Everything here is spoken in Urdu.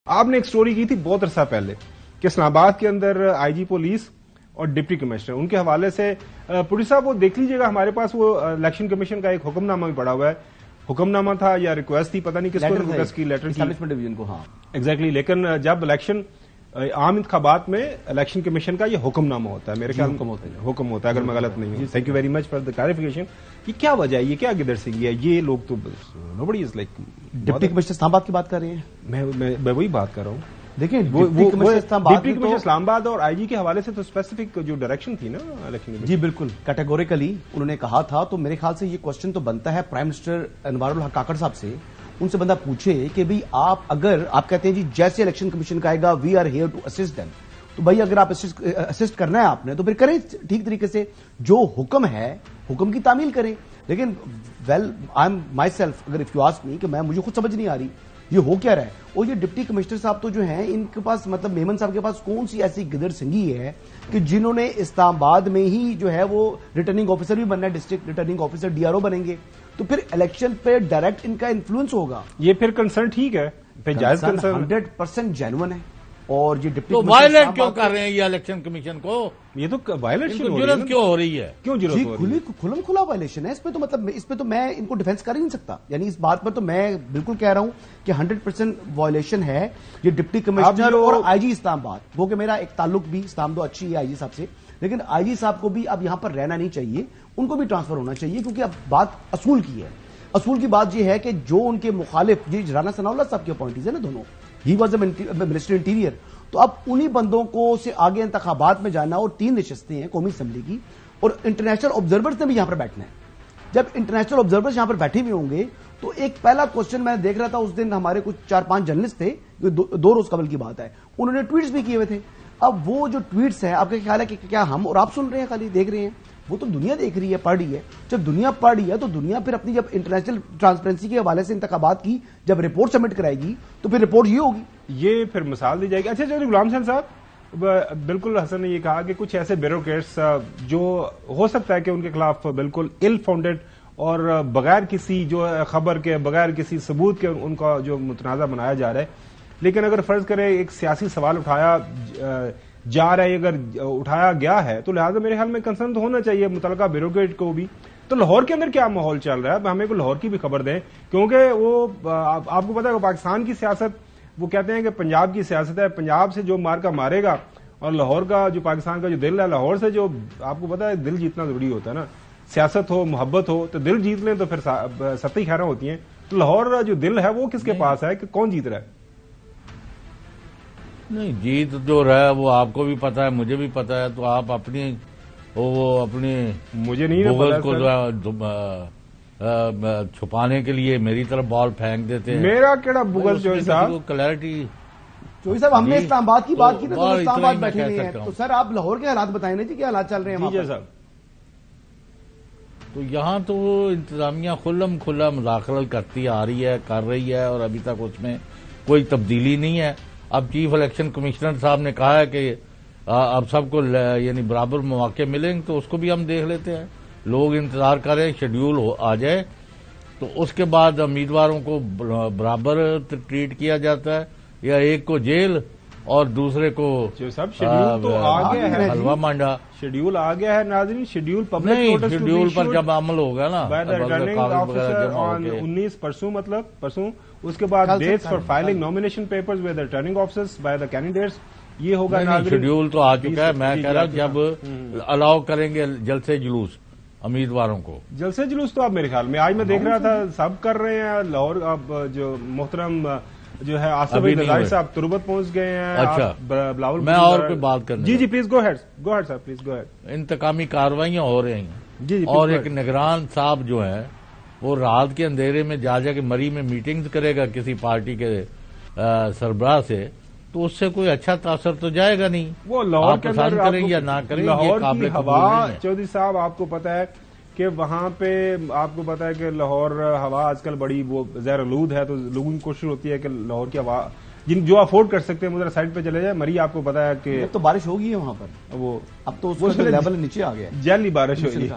آپ نے ایک سٹوری کی تھی بہت عرصہ پہلے کہ اسلام آباد کے اندر آئی جی پولیس اور ڈپٹی کمشنر ان کے حوالے سے پولیس صاحب وہ دیکھ لیجیے گا، ہمارے پاس وہ الیکشن کمیشن کا ایک حکم نامہ بھی پڑا ہوا ہے. حکم نامہ تھا یا ریکویسٹ تھی، پتہ نہیں کس کو ریکویسٹ کی، لیٹر کی ڈویژن کو. ہاں ایگزیکٹلی. لیکن جب الیکشن عام انتخابات میں الیکشن کمیشن کا یہ حکم نامہ ہوتا ہے، میرے خیال حکم ہوتا ہے اگر میں غلط نہیں ہوں. Thank you very much for the clarification. یہ کیا وجہ ہے، یہ کیا گدر سنگھی ہے؟ یہ لوگ تو nobody is like deputy commissioner Islamabad کی بات کر رہے ہیں. میں وہی بات کر رہا ہوں. دیکھیں ڈپٹی کمشنر اسلام آباد اور آئی جی کے حوالے سے تو اسپیسیفک جو ڈائریکشن تھی نا الیکشن میں. جی بالکل کیٹیگوریکلی انہوں نے کہا تھا. تو میرے خیال سے یہ کوشچن تو بنتا ہے پرائم منسٹر انوار الحق کاکڑ صاحب سے. ان سے بندہ پوچھے کہ بھئی اگر آپ کہتے ہیں جی جیسے الیکشن کمیشن کا آئے گا we are here to assist them, تو بھائی اگر آپ اسسٹ کرنا ہے آپ نے تو پھر کریں ٹھیک طریقے سے. جو حکم ہے حکم کی تعمیل کریں. لیکن آئی ایم مائی سیلف اگر اف یو آسک می کہ مجھے خود سمجھ نہیں آ رہی یہ ہو کیا رہا ہے. اور یہ ڈپٹی کمشنر صاحب تو جو ہیں ان کے پاس مطلب میمن صاحب کے پاس کون سی ایسی گدر سنگھی ہے کہ جنہوں نے اسلام آباد میں ہی جو ہے وہ ریٹرننگ آفیسر بھی بننا ہے، district returning officer D R O بنیں گے تو پھر الیکشن پہ ڈائریکٹ ان کا انفلوئنس ہوگا. یہ پھر کنسرن ٹھیک ہے، پھر جائز کنسرن 100% جینوئن ہے. اور یہ ڈپٹی تو وائلیٹ کیوں کر رہے ہیں یہ الیکشن کمیشن کو؟ یہ تو وائلیشن ضرورت کیوں ہو رہی ہے؟ کیوں ضرورت ہو رہی ہے؟ کھلم کھلا وائلیشن ہے. اس پہ تو مطلب اس پہ تو میں ان کو ڈیفینس کر ہی نہیں سکتا. یعنی اس بات پر تو میں بالکل کہہ رہا ہوں کہ 100% وائلیشن ہے یہ ڈپٹی کمشنر اور آئی جی اسلام آباد. وہ کہ میرا ایک تعلق بھی اسلام تو اچھی ہے آئی جی صاحب سے، لیکن آئی جی صاحب کو بھی اب یہاں پر رہنا نہیں چاہیے، ان کو بھی ٹرانسفر ہونا چاہیے. کیونکہ اب بات اصول کی ہے. اصول کی بات یہ ہے کہ جو ان کے مخالف یہ رانا ثناء اللہ صاحب کے اپوائنٹیز ہیں نا دونوں، he was a minister interior, تو اب انہی بندوں کو سے آگے انتخابات میں جانا. اور 3 نشستیں ہیں قومی اسمبلی کی اور انٹرنیشنل آبزرورز نے بھی یہاں پر بیٹھنا ہے. جب انٹرنیشنل آبزرورز یہاں پر بیٹھے ہوئے ہوں گے تو ایک پہلا کوشچن میں دیکھ رہا تھا اس دن ہمارے کچھ 4-5 جرنلسٹ تھے، 2 روز قبل کی بات ہے، انہوں نے ٹویٹس بھی کیے ہوئے تھے. اب وہ جو ٹویٹس ہیں آپ کا خیال ہے کہ کیا ہم اور آپ سن رہے ہیں خالی دیکھ رہے ہیں؟ وہ تو دنیا دیکھ رہی ہے، پڑھ رہی ہے. جب دنیا پڑھ رہی ہے تو دنیا پھر اپنی جب انٹرنیشنل ٹرانسپیرنسی کے حوالے سے انتخابات کی جب رپورٹ سبمٹ کرائے گی تو پھر رپورٹ یہ ہوگی، یہ پھر مثال دی جائے گی. اچھا چلو غلام حسین صاحب، بالکل حسن نے یہ کہا کہ کچھ ایسے بیوروکریٹس جو ہو سکتا ہے کہ ان کے خلاف بالکل ال فاؤنڈیڈ اور بغیر کسی جو خبر کے، بغیر کسی ثبوت کے ان کا جو متنازع بنایا جا رہا ہے. لیکن اگر فرض کرے ایک سیاسی سوال اٹھایا جا رہا ہے، اگر اٹھایا گیا ہے تو لہٰذا میرے خیال میں کنسرن تو ہونا چاہیے متعلقہ بیوروکریٹ کو بھی. تو لاہور کے اندر کیا ماحول چل رہا ہے؟ ہمیں کو لاہور کی بھی خبر دیں، کیونکہ وہ آپ کو پتا ہے کہ پاکستان کی سیاست، وہ کہتے ہیں کہ پنجاب کی سیاست ہے، پنجاب سے جو مار کا مارے گا، اور لاہور کا جو پاکستان کا جو دل ہے، لاہور سے جو آپ کو پتا ہے دل جیتنا ضروری ہوتا ہے نا. سیاست ہو، محبت ہو، تو دل جیت لیں تو پھر ستی خیریں ہوتی ہیں. تو لاہور جو دل ہے وہ کس کے پاس ہے کہ کون جیت رہا ہے؟ نہیں، جیت جو رہا ہے وہ آپ کو بھی پتا ہے، مجھے بھی پتا ہے. تو آپ اپنی مجھے نہیں بغل کو چھپانے کے لیے میری طرف بال پھینک دیتے ہیں. میرا کیڑا بغل جو صاحب کلیئرٹی چوہی صاحب، ہم نے اسلام آباد کی بات کی نا، تو اسلام آباد بیٹھے ہوئے ہیں. تو سر آپ لاہور کے حالات بتائیں نا جی، کیا حالات چل رہے ہیں جی صاحب؟ تو یہاں تو انتظامیہ کھلا مداخلت کرتی آ رہی ہے، کر رہی ہے، اور ابھی تک اس میں کوئی تبدیلی نہیں ہے. اب چیف الیکشن کمشنر صاحب نے کہا ہے کہ اب سب کو یعنی برابر مواقع ملیں گے، تو اس کو بھی ہم دیکھ لیتے ہیں. لوگ انتظار کریں، شیڈیول آ جائے تو اس کے بعد امیدواروں کو برابر ٹریٹ کیا جاتا ہے، یا ایک کو جیل اور دوسرے کو شیڈیول تو آ گیا ہے، حلوہ مانڈا. شیڈیول آ گیا ہے ناظرین. شیڈیول پبلک نہیں، شیڈیول پر جب عمل ہوگا نا 19 پرسوں، مطلب پرسوں، اس کے بعد dates for filing nomination papers with returning officers by the candidates, یہ ہوگا. شیڈیول تو آ چکا ہے. میں کہہ رہا ہوں جب الاؤ کریں گے جلسے جلوس امیدواروں کو، جلسے جلوس تو اب میرے خیال میں آج میں دیکھ رہا تھا سب کر رہے ہیں. لاہور اب جو محترم جو ہے آصف رضائی صاحب تربت پہنچ گئے ہیں. اچھا، بلاول میں اور کوئی بات کرنا. جی پلیز گو ہیڈ صاحب، پلیز گو ہیڈ. انتقامی کارروائیاں ہو رہی ہیں. جی اور ایک نگران صاحب جو ہے وہ رات کے اندھیرے میں جا کے مری میں میٹنگز کرے گا کسی پارٹی کے سربراہ سے، تو اس سے کوئی اچھا تاثر تو جائے گا نہیں. وہ لاہور کے اندر کریں یا نہ کریں، لاہور کی ہوا چودھری صاحب آپ کو پتا ہے کہ وہاں پہ آپ کو پتا ہے کہ لاہور ہوا آج کل بڑی وہ زہر آلود ہے. تو لوگوں کی کوشش ہوتی ہے کہ لاہور کی ہوا جو افورڈ کر سکتے ہیں ادھر سائڈ پہ چلے جائے. مری آپ کو پتا ہے کہ تو بارش ہوگی ہے وہاں پر، وہ اب تو اس کا لیول نیچے آ گیا، جیلی بارش ہوئی.